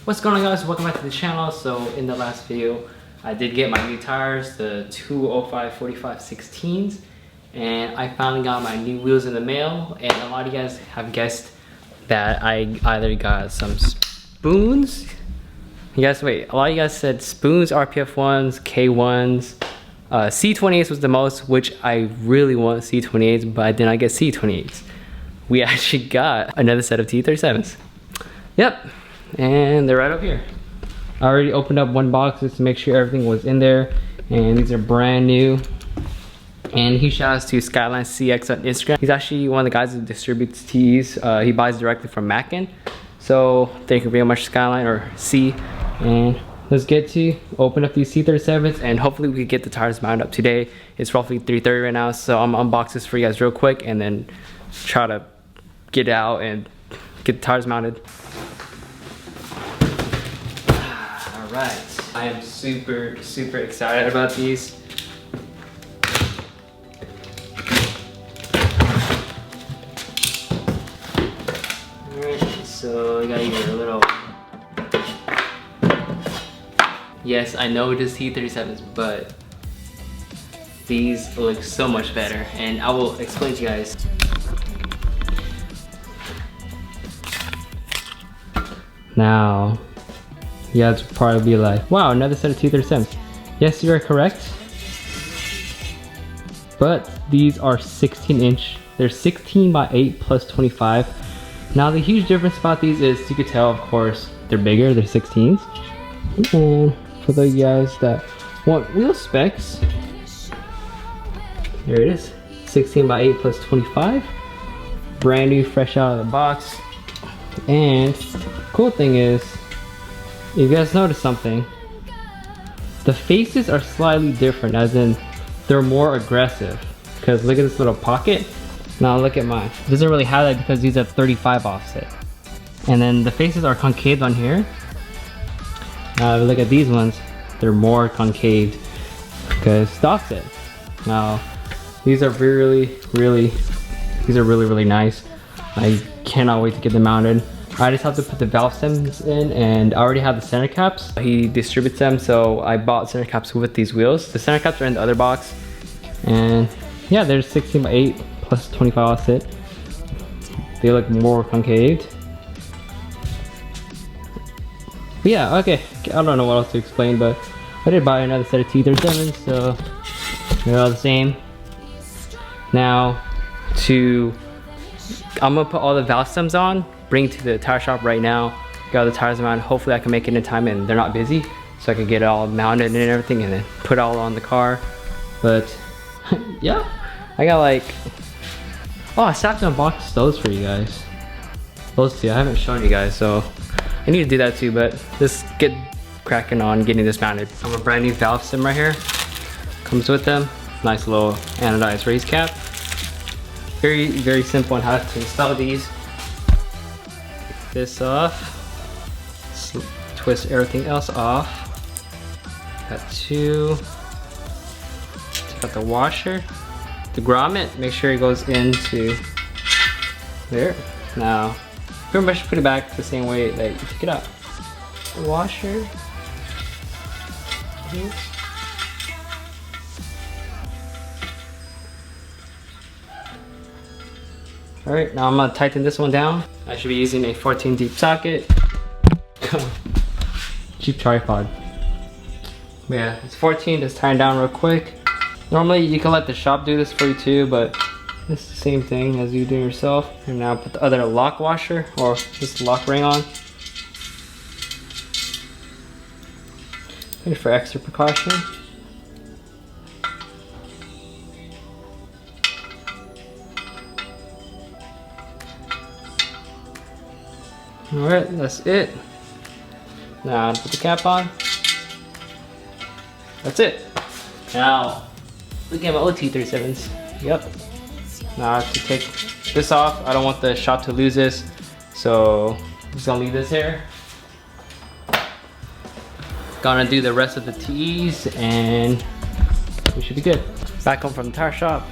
What's going on, guys? Welcome back to the channel. So in the last video I did get my new tires, the 205 45 16s, and I finally got my new wheels in the mail. And a lot of you guys have guessed that I either got some spoons. You guys, wait, a lot of you guys said spoons, RPF ones, K1s. C28s was the most, which I really want C28s, but I did not get C28s. We actually got another set of T37s. Yep, and they're right up here. I already opened up one box just to make sure everything was in there, and these are brand new. And huge shout outs to Skyline CX on Instagram. He's actually one of the guys who distributes tees. He buys directly from Mackin. So thank you very much, Skyline or C. And let's get to open up these C37s, and hopefully we can get the tires mounted up today. It's roughly 3:30 right now, so I'm gonna unbox this for you guys real quick and then try to get out and get the tires mounted. All right, I am super excited about these. All right, so I got your little. Yes, I know it is T37s, but these look so much better, and I will explain to you guys. Now, you guys will probably be like, wow, another set of T37s. Yes, you are correct. But these are 16-inch. They're 16 by 8 plus 25. Now, the huge difference about these is, you could tell, of course, they're bigger, they're 16s. And for those guys that want wheel specs, there it is, 16 by 8 plus 25. Brand new, fresh out of the box. And cool thing is, if you guys notice something, the faces are slightly different, as in they're more aggressive. Because look at this little pocket. Now look at mine. It doesn't really have that because these are 35 offset. And then the faces are concave on here. Look at these ones, they're more concave because it's offset. Now these are really nice. I cannot wait to get them mounted. I just have to put the valve stems in, and I already have the center caps. He distributes them, so I bought center caps with these wheels. The center caps are in the other box, and yeah, they're 16 by 8 plus 25 offset. They look more concave. But yeah, okay, I don't know what else to explain, but I did buy another set of T37s, so they're all the same. Now, I'm gonna put all the valve stems on, bring to the tire shop right now, get all the tires mounted. Hopefully I can make it in time and they're not busy, so I can get it all mounted and everything and then put it all on the car. But yeah, I got like, oh, I still have to unbox those for you guys. Those two, I haven't shown you guys, so I need to do that too, but let's get cracking on getting this mounted. I have a brand new valve stem right here. Comes with them. Nice little anodized raised cap. Very simple on how to install these. Take this off. Twist everything else off. Got two. Take out the washer. The grommet, make sure it goes into there. Now, pretty much put it back the same way that you took it out. The washer. Alright, now I'm gonna tighten this one down. I should be using a 14 deep socket. Cheap tripod. But yeah, it's 14, just tie it down real quick. Normally you can let the shop do this for you too, but it's the same thing as you do yourself. And now put the other lock washer, or just lock ring on. Maybe for extra precaution. Alright, that's it. Now put the cap on. That's it. Now, look at my old T37s. Yep. Now I have to take this off. I don't want the shop to lose this, so I'm just gonna leave this here. Gonna do the rest of the T's and we should be good. Back home from the tire shop.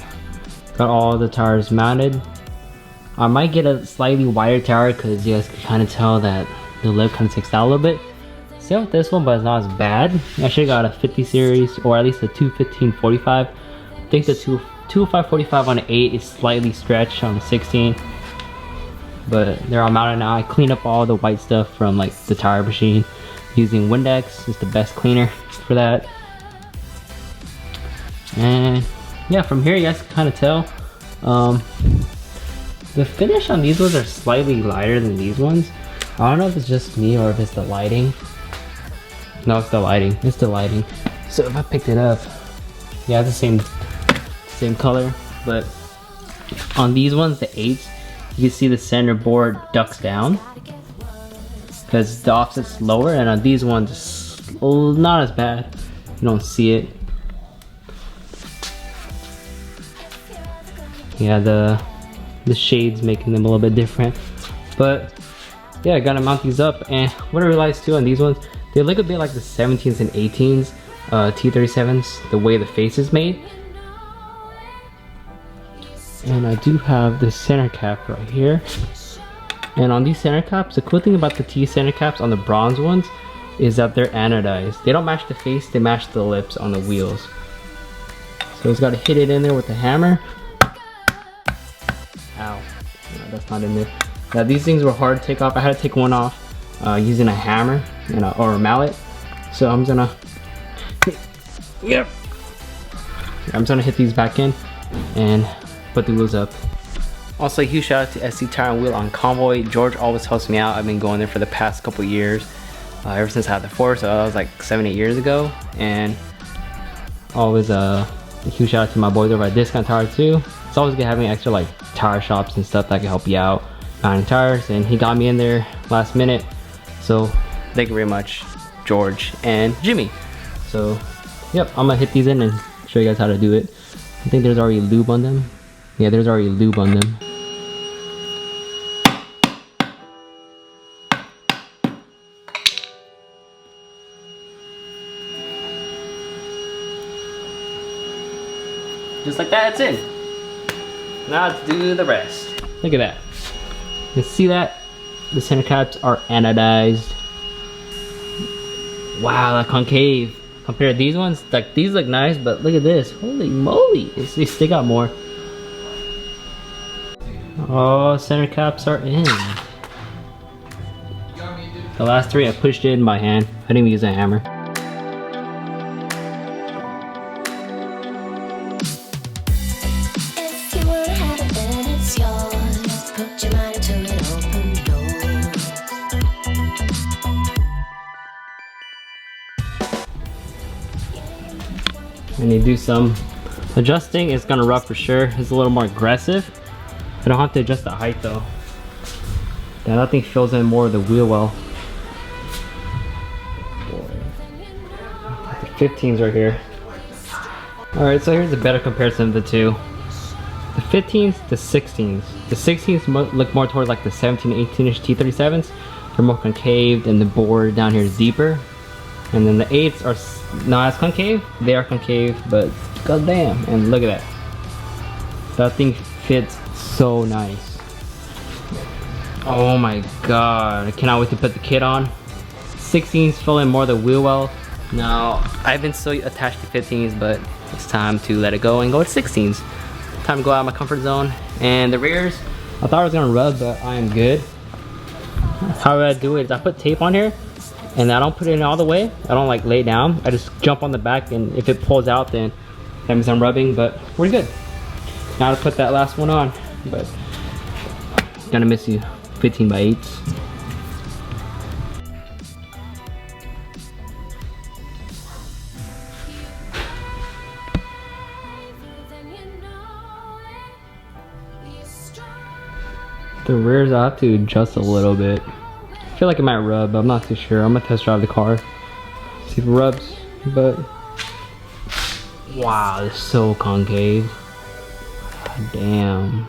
Got all the tires mounted. I might get a slightly wider tire because you guys can kind of tell that the lip kind of sticks out a little bit. Same with this one, but it's not as bad. I should have got a 50 series or at least a 215/45. I think the 205/45 on the 8 is slightly stretched on the 16. But they're all mounted now. I cleaned up all the white stuff from like the tire machine using Windex. It's the best cleaner for that. And yeah, from here you guys can kind of tell the finish on these ones are slightly lighter than these ones. I don't know if it's just me or if it's the lighting. No, it's the lighting. It's the lighting. So if I picked it up, yeah, it's the same color. But on these ones, the 8s, you can see the center board ducks down because the offset's lower, and on these ones, it's not as bad. You don't see it. Yeah, the shades making them a little bit different. But yeah, I gotta mount these up. And what I realized too on these ones, they look a bit like the 17s and 18s T37s, the way the face is made. And I do have the center cap right here. And on these center caps, the cool thing about the T center caps on the bronze ones is that they're anodized. They don't match the face, they match the lips on the wheels. So it's got to hit it in there with the hammer. Ow, no, that's not in there. Now these things were hard to take off. I had to take one off using a hammer and or a mallet. So I'm gonna, yep. I'm gonna hit these back in and put the wheels up. Also, a huge shout out to SC Tire and Wheel on Convoy. George always helps me out. I've been going there for the past couple years, ever since I had the 4, so that was like 7-8 years ago. And always a huge shout out to my boys over at Discount Tire too. It's always good having extra like tire shops and stuff that can help you out buying tires, and he got me in there last minute. So thank you very much, George and Jimmy. So yep, I'm gonna hit these in and show you guys how to do it. I think there's already lube on them. Yeah, there's already lube on them. Just like that, it's in. Now let's do the rest. Look at that. You can see that the center caps are anodized. Wow, that concave. Compared to these ones, like these look nice, but look at this. Holy moly, they stick out more. Oh, center caps are in. The last 3 I pushed it in by hand. I didn't even use a hammer. I need to do some adjusting. It's gonna rub for sure. It's a little more aggressive. I don't have to adjust the height though. That thing fills in more of the wheel well. The 15s right here. Alright, so here's a better comparison of the two. The 15s, the 16s. The 16s look more towards like the 17, 18-inch T37s. They're more concaved and the board down here is deeper. And then the 8s are not as concave. They are concave, but goddamn. And look at that. That thing fits so nice. Oh my god. I cannot wait to put the kit on. 16s fill in more of the wheel well. Now, I've been so attached to 15s, but it's time to let it go and go to 16s. Time to go out of my comfort zone. And the rears, I thought I was gonna rub, but I am good. How I do it is I put tape on here, and I don't put it in all the way. I don't like lay down. I just jump on the back, and if it pulls out, then that means I'm rubbing, but we're good. Now to put that last one on, but gonna miss you 15 by 8s. The rears I have to adjust a little bit. I feel like it might rub, but I'm not too sure. I'm gonna test drive the car, see if it rubs, but wow, it's so concave. God damn.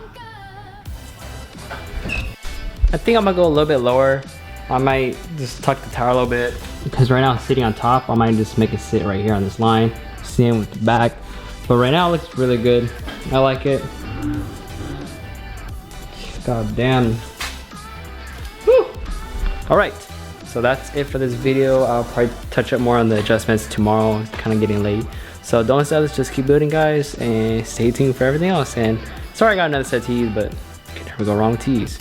I think I'm gonna go a little bit lower. I might just tuck the tire a little bit because right now it's sitting on top. I might just make it sit right here on this line, same with the back. But right now it looks really good. I like it. God damn. Whew. All right, So that's it for this video. I'll probably touch up more on the adjustments tomorrow. It's kind of getting late. So don't stop this, just keep building guys, and stay tuned for everything else. And sorry I got another set of tees, but you can never go wrong with tees.